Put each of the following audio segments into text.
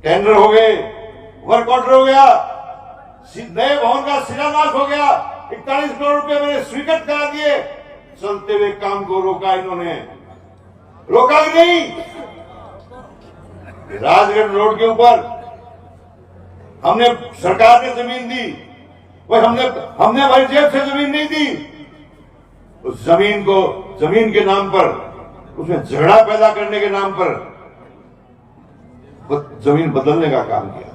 Tender हो गए, work order हो गया, नए भवन का शिलान्यास हो गया, 41 करोड़ रुपए मैंने स्वीकृत करा दिए। चलते हुए काम को रोका इन्होंने, रोका कि नहीं? राजगढ़ रोड के ऊपर हमने, सरकार ने जमीन दी, वही हमने हमारी जेब से जमीन नहीं दी। उस जमीन को, जमीन के नाम पर, उसमें झगड़ा पैदा करने के नाम पर जमीन बदलने का काम किया।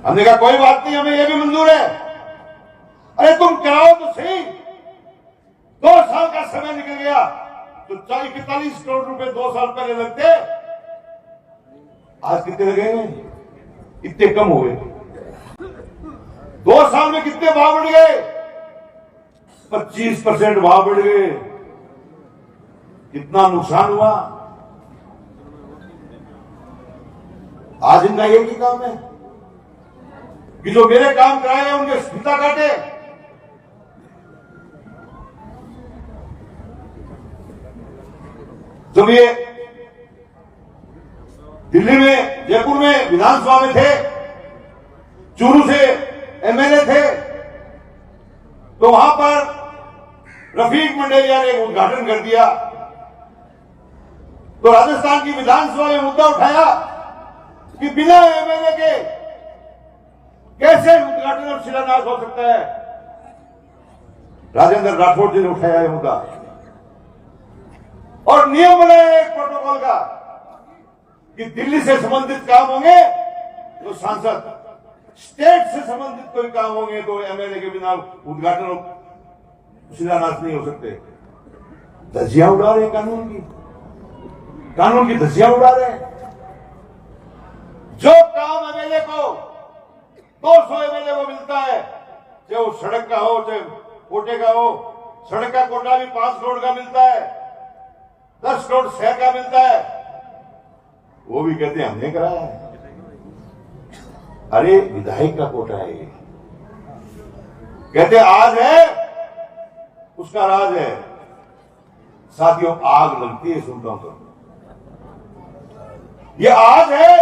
हमने कहा कोई बात नहीं, हमें यह भी मंजूर है। अरे तुम कराओ तो सही। 2 साल का समय निकल गया तो 40-41 करोड़ रुपए 2 साल पहले लगते, आज कितने लगे? इतने कम हो गए। 2 साल में कितने भाव बढ़ गए? 25% भाव बढ़ गए। कितना नुकसान हुआ? आज इनका एक ही काम है कि जो मेरे काम कराए हैं उनके फीता काटे। जब ये दिल्ली में, जयपुर में विधानसभा में थे, चूरू से एमएलए थे, तो वहां पर रफीक मंडेलिया ने उद्घाटन कर दिया। तो राजस्थान की विधानसभा में मुद्दा उठाया कि बिना एमएलए के कैसे उद्घाटन और शिलान्यास हो सकता है। राजेंद्र राठौड़ जी ने उठाया यह मुद्दा और नियम बनाया एक प्रोटोकॉल का कि दिल्ली से संबंधित काम होंगे तो सांसद, स्टेट से संबंधित कोई काम होंगे तो एमएलए के बिना उद्घाटन और शिलान्यास नहीं हो सकते। धज्जियां उड़ा रहे हैं कानून की धज्जियां उड़ा रहे हैं। जो काम एमएलए को, 200 एमएलए को मिलता है, चाहे वो सड़क का हो, चाहे कोटे का हो, सड़क का कोटा भी 5 करोड़ का मिलता है, 10 करोड़ शहर का मिलता है, वो भी कहते हैं हमने कराया है। अरे विधायक का कोटा है ये, कहते आज है उसका राज है। साथियों, आग लगती है सुनता हूं तो, ये आज है,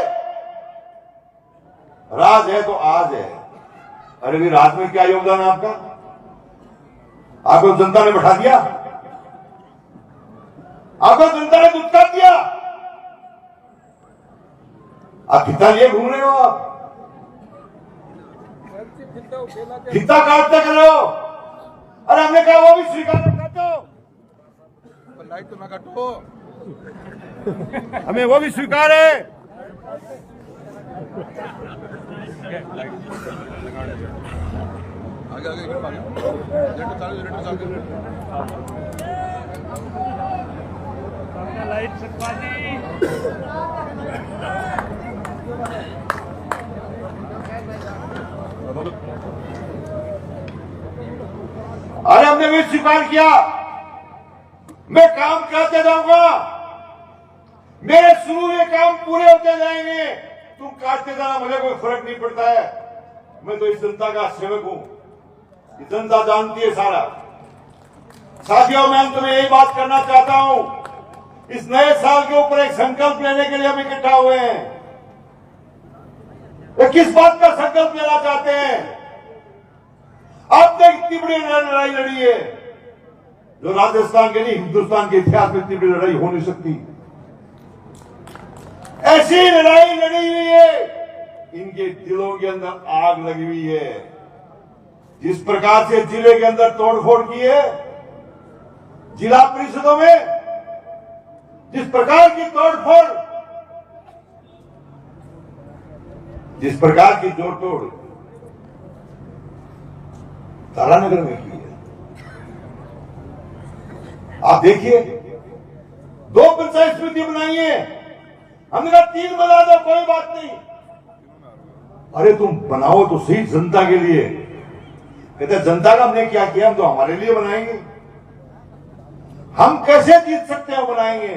राज है तो आज है। अरे भी राज में क्या योगदान है आपका? आपको जनता ने बैठा दिया, आपको जनता ने दुत्कार दिया, आप खिता लिए घूम रहे हो, आप खिता काटते कर रहे हो। अरे हमने कहा वो भी स्वीकार काटो, लाइट तो ना काटो, हमें वो भी स्वीकार है। आगे लाइट सकवा दी। अरे हमने भी स्वीकार किया, मैं काम कराते जाऊंगा, मेरे शुरू हुए काम पूरे होते जाएंगे, तुम काटते जाना, मुझे कोई फर्क नहीं पड़ता है। मैं तो इस जनता का सेवक हूं, ये जनता जानती है सारा। साथियों, मैं अंत में यही बात करना चाहता हूं, इस नए साल के ऊपर एक संकल्प लेने के लिए हम इकट्ठा हुए हैं। तो किस बात का संकल्प लेना चाहते हैं? आपने इतनी बड़ी लड़ाई लड़ी है जो राजस्थान के नहीं, हिंदुस्तान के इतिहास में इतनी बड़ी लड़ाई हो नहीं सकती। ऐसी लड़ाई लड़ी हुई है, इनके दिलों के अंदर आग लगी हुई है। जिस प्रकार से जिले के अंदर तोड़फोड़ की है, जिला परिषदों में जिस प्रकार की तोड़फोड़, जिस प्रकार की जोड़तोड़ तारानगर में की है, आप देखिए, 2 पंचायत समिति बनाई है, हमने कहा 3 बना दो, कोई बात नहीं। अरे तुम बनाओ तो सही जनता के लिए। कहते जनता का हमने क्या किया, हम तो हमारे लिए बनाएंगे। हम कैसे जीत सकते हैं, बनाएंगे।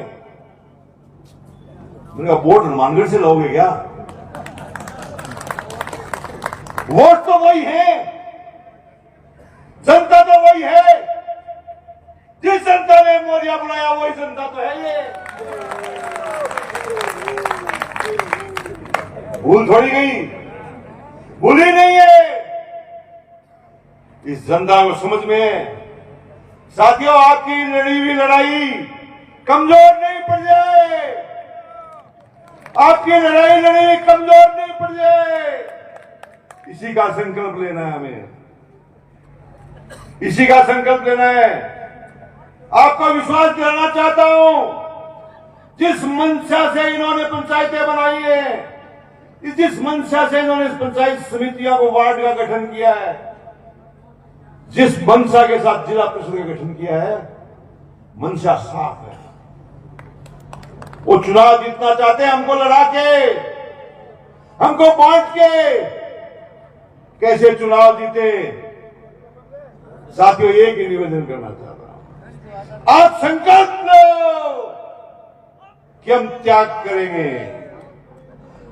उनका वोट हनुमानगढ़ से लोगे क्या? वोट तो वही है, जनता तो वही है, जिस जनता ने मोरिया बनाया वही जनता तो है ये। भूल थोड़ी गई, भूली नहीं है। इस जनता को समझ में है। साथियों, आपकी लड़ी हुई लड़ाई कमजोर नहीं पड़ जाए, आपकी लड़ाई लड़ी कमजोर नहीं पड़ जाए। इसी का संकल्प लेना है हमें, इसी का संकल्प लेना है। आपको विश्वास दिलाना चाहता हूं, जिस मंशा से इन्होंने पंचायतें बनाई है, जिस मंशा से इन्होंने इस पंचायत समितियों को वार्ड का गठन किया है, जिस मंशा के साथ जिला परिषद का गठन किया है, मंशा साफ है। वो चुनाव जीतना चाहते हैं, हमको लड़ा के, हमको बांट के। कैसे चुनाव जीते? साथियों, एक ही निवेदन करना चाहता हूं, आप संकल्प लो कि हम त्याग करेंगे।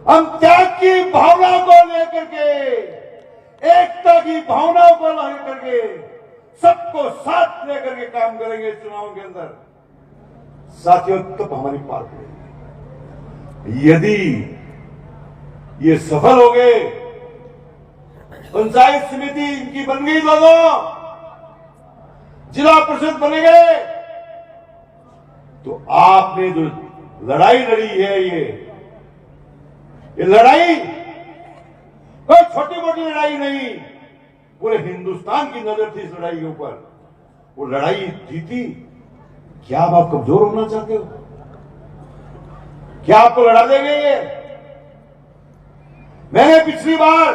हम त्याग की भावना को लेकर के, एकता की भावना को लेकर के, सबको साथ लेकर के काम करेंगे चुनाव के अंदर। साथियों, तब हमारी पार पड़ेगी। यदि ये सफल हो गए, पंचायत समिति इनकी बन गई, दोनों जिला परिषद बने गए, तो आपने जो लड़ाई लड़ी है, ये लड़ाई कोई छोटी मोटी लड़ाई नहीं, पूरे हिंदुस्तान की नजर थी इस लड़ाई के ऊपर। वो लड़ाई जीती। क्या आप कमजोर होना चाहते हो? क्या आपको लड़ा देंगे ये? मैंने पिछली बार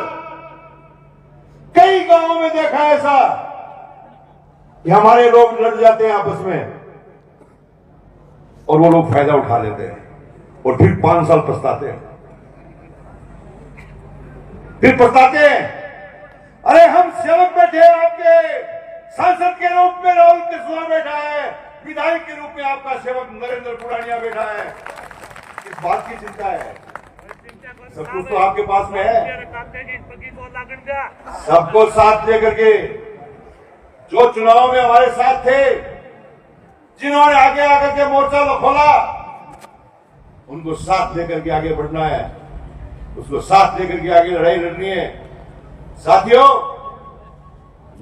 कई गांवों में देखा ऐसा कि हमारे लोग लड़ जाते हैं आपस में और वो लोग फायदा उठा लेते हैं और फिर 5 साल पछताते हैं, फिर पछताते हैं। अरे हम सेवक बैठे हैं, आपके सांसद के रूप में राहुल कृष्णा बैठा है, विधायक के रूप में आपका सेवक नरेंद्र पुरानिया बैठा है। इस बात की चिंता है, सब कुछ तो आपके पास में है। सबको साथ लेकर के, जो चुनाव में हमारे साथ थे, जिन्होंने आगे आकर के मोर्चा खोला, उनको साथ लेकर के आगे बढ़ना है, उसको साथ लेकर के आगे लड़ाई लड़नी है। साथियों,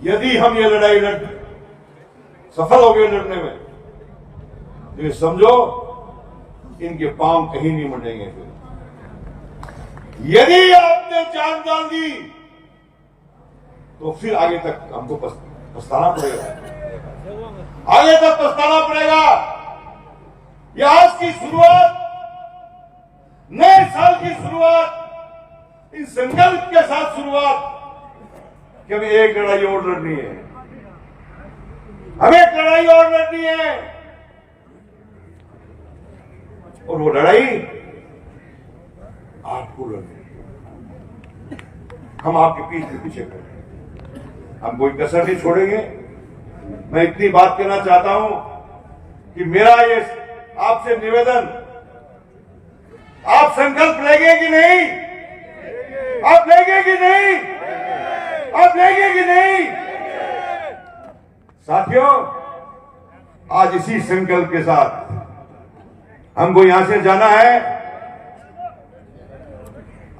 यदि हम ये लड़ाई सफल हो गए लड़ने में, तो ये समझो इनके पांव कहीं नहीं मुड़ेंगे। फिर यदि आपने जान डाल दी, तो फिर आगे तक हमको पछताना पड़ेगा, आगे तक पछताना पड़ेगा। ये आज की शुरुआत, नए साल की शुरुआत, इस संकल्प के साथ शुरुआत कि हमें एक लड़ाई और लड़नी है, हमें एक लड़ाई और लड़नी है। और वो लड़ाई आपको लड़नी है। हम आपके पीछे करेंगे, हम कोई कसर नहीं छोड़ेंगे। मैं इतनी बात कहना चाहता हूं कि मेरा ये आपसे निवेदन, आप संकल्प लेंगे कि नहीं? आप लेंगे कि नहीं? आप लेंगे कि नहीं? साथियों, आज इसी संकल्प के साथ हमको यहां से जाना है।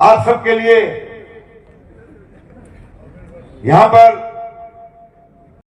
आप सबके लिए यहां पर